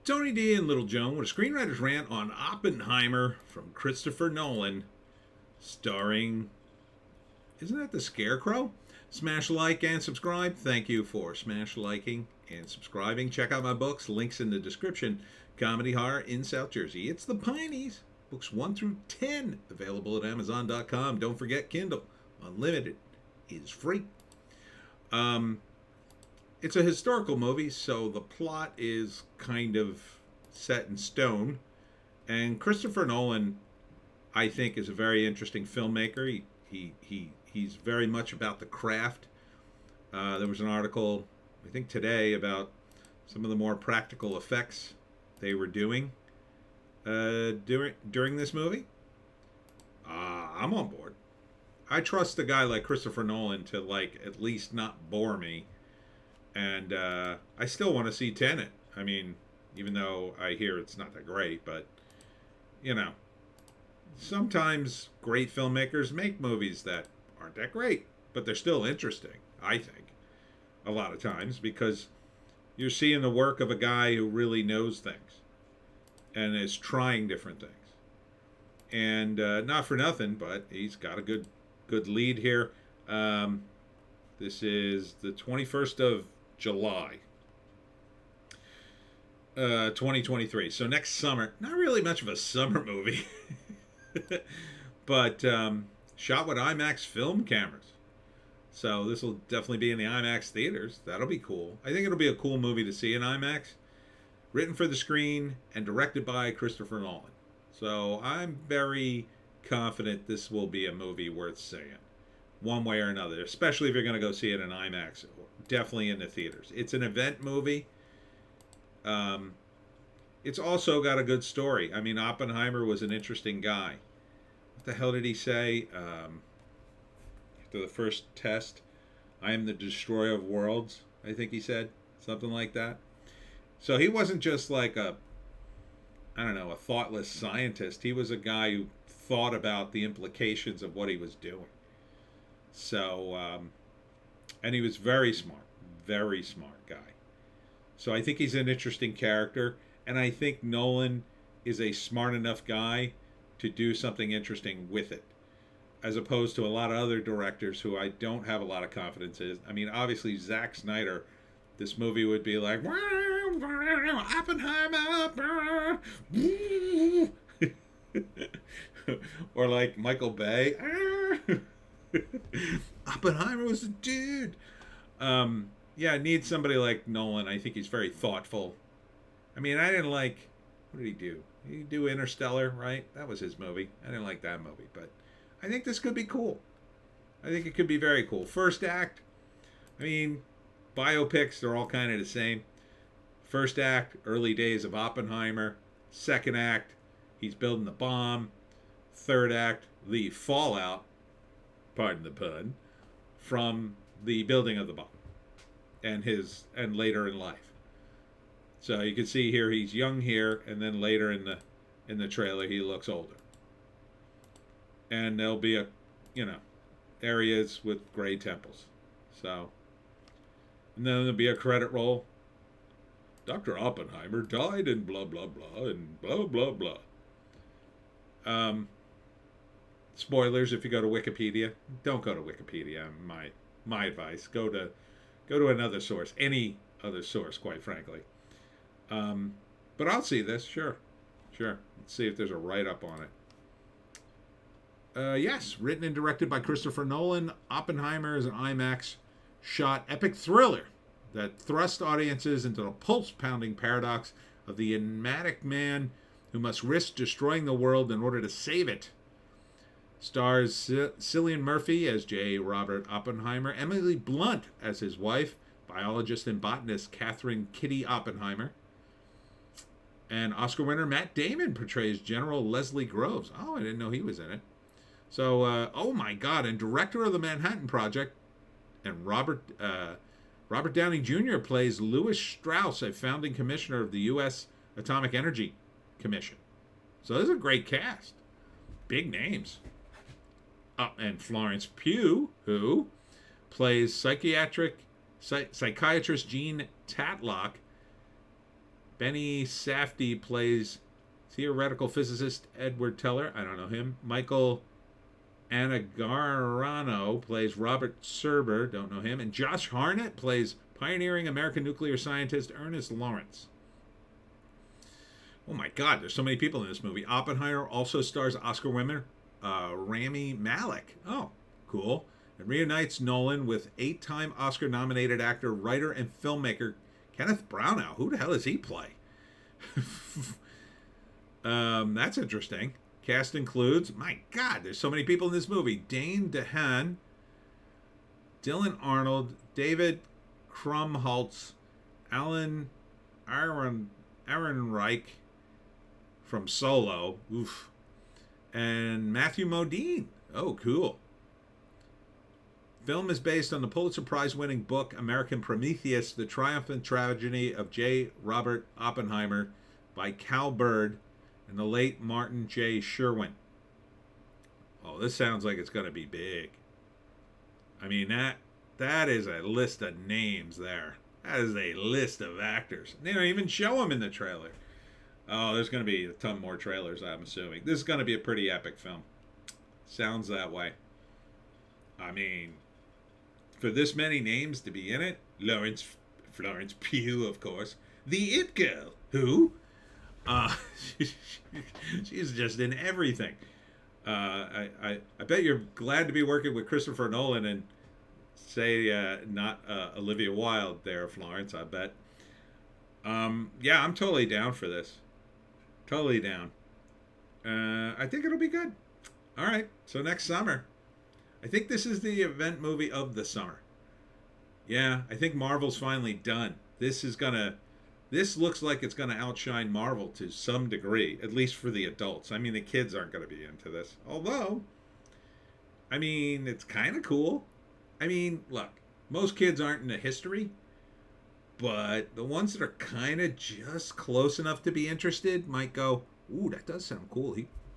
Tony D and Little Joan with a screenwriter's rant on Oppenheimer from Christopher Nolan, starring, isn't that the Scarecrow? Smash like and subscribe. Thank you for smash liking and subscribing. Check out my books, links in the description. Comedy Horror in South Jersey. It's the Pineys. Books 1 through 10 available at Amazon.com. Don't forget Kindle. Unlimited is free. It's a historical movie, so the plot is kind of set in stone. And Christopher Nolan, I think, is a very interesting filmmaker. He's very much about the craft. There was an article, I think today, about some of the more practical effects they were doing during this movie. I'm on board. I trust a guy like Christopher Nolan to at least not bore me. And I still want to see Tenet. I mean, even though I hear it's not that great, but sometimes great filmmakers make movies that aren't that great, but they're still interesting, I think, a lot of times, because you're seeing the work of a guy who really knows things and is trying different things. And not for nothing, but he's got a good lead here. This is the 21st of July, 2023. So next summer, not really much of a summer movie, but shot with IMAX film cameras. So this will definitely be in the IMAX theaters. That'll be cool. I think it'll be a cool movie to see in IMAX. Written for the screen and directed by Christopher Nolan. So I'm very confident this will be a movie worth seeing, one way or another, especially if you're going to go see it in IMAX. Definitely in the theaters. It's an event movie. It's also got a good story. I mean, Oppenheimer was an interesting guy. What the hell did he say? After the first test, I am the destroyer of worlds, I think he said. Something like that. So he wasn't just like a thoughtless scientist. He was a guy who thought about the implications of what he was doing. So, and he was very smart guy. So I think he's an interesting character, and I think Nolan is a smart enough guy to do something interesting with it, as opposed to a lot of other directors who I don't have a lot of confidence in. I mean, obviously Zack Snyder, this movie would be like Oppenheimer, or like Michael Bay. Oppenheimer was a dude. Yeah, I need somebody like Nolan. I think he's very thoughtful. I mean, I didn't like... What did he do? He do Interstellar, right? That was his movie. I didn't like that movie, but I think this could be cool. I think it could be very cool. First act, I mean, biopics, they're all kind of the same. First act, early days of Oppenheimer. Second act, he's building the bomb. Third act, the fallout, pardon the pun, from the building of the bomb and later in life. So you can see here he's young here, and then later in the trailer he looks older. And there'll be areas with gray temples. So, and then there'll be a credit roll. Dr. Oppenheimer died in blah blah blah and blah blah blah. Spoilers if you go to Wikipedia. Don't go to Wikipedia. My advice. Go to another source. Any other source, quite frankly. But I'll see this. Sure. Let's see if there's a write-up on it. Yes, written and directed by Christopher Nolan. Oppenheimer is an IMAX shot epic thriller that thrust audiences into the pulse-pounding paradox of the enigmatic man who must risk destroying the world in order to save it. Stars Cillian Murphy as J. Robert Oppenheimer, Emily Blunt as his wife, biologist and botanist Catherine Kitty Oppenheimer, and Oscar winner Matt Damon portrays General Leslie Groves. Oh, I didn't know he was in it. So, oh my God, and director of the Manhattan Project, and Robert Downey Jr. plays Louis Strauss, a founding commissioner of the U.S. Atomic Energy Commission. So this is a great cast. Big names. And Florence Pugh, who plays psychiatrist Jean Tatlock, Benny Safdie plays theoretical physicist Edward Teller. I don't know him. Michael Anagarano plays Robert Serber. Don't know him. And Josh Hartnett plays pioneering American nuclear scientist Ernest Lawrence. Oh my God, there's so many people in this movie. Oppenheimer also stars Oscar winner Rami Malek. Oh, cool. And reunites Nolan with 8-time Oscar-nominated actor, writer, and filmmaker Kenneth Branagh. Who the hell does he play? That's interesting. Cast includes, my God, there's so many people in this movie. Dane DeHaan, Dylan Arnold, David Krumholtz, Alan Ehrenreich from Solo, oof, and Matthew Modine. Oh, cool. Film is based on the Pulitzer Prize-winning book American Prometheus, The Triumphant Tragedy of J. Robert Oppenheimer by Cal Bird and the late Martin J. Sherwin. Oh, this sounds like it's going to be big. I mean, that is a list of names there. That is a list of actors. They don't even show them in the trailer. Oh, there's going to be a ton more trailers, I'm assuming. This is going to be a pretty epic film. Sounds that way. I mean, for this many names to be in it, Florence Pugh, of course. The It Girl. Who? She's just in everything. I bet you're glad to be working with Christopher Nolan and say not Olivia Wilde there, Florence, I bet. Yeah, I'm totally down for this. Totally down. I think it'll be good. All right, so next summer. I think this is the event movie of the summer. Yeah, I think Marvel's finally done. This looks like it's gonna outshine Marvel to some degree, at least for the adults. I mean, the kids aren't gonna be into this. Although, I mean, it's kind of cool. I mean, look, most kids aren't into history, but the ones that are kind of just close enough to be interested might go, "Ooh, that does sound cool.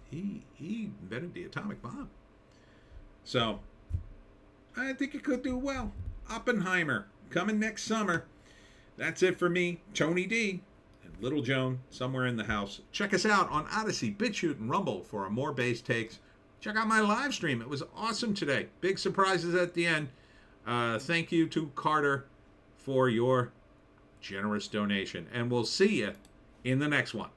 He invented the atomic bomb." So, I think it could do well. Oppenheimer, coming next summer. That's it for me, Tony D, and Little Joan, somewhere in the house. Check us out on Odysee, Bitchute, and Rumble for more base takes. Check out my live stream. It was awesome today. Big surprises at the end. Thank you to Carter for your generous donation. And we'll see you in the next one.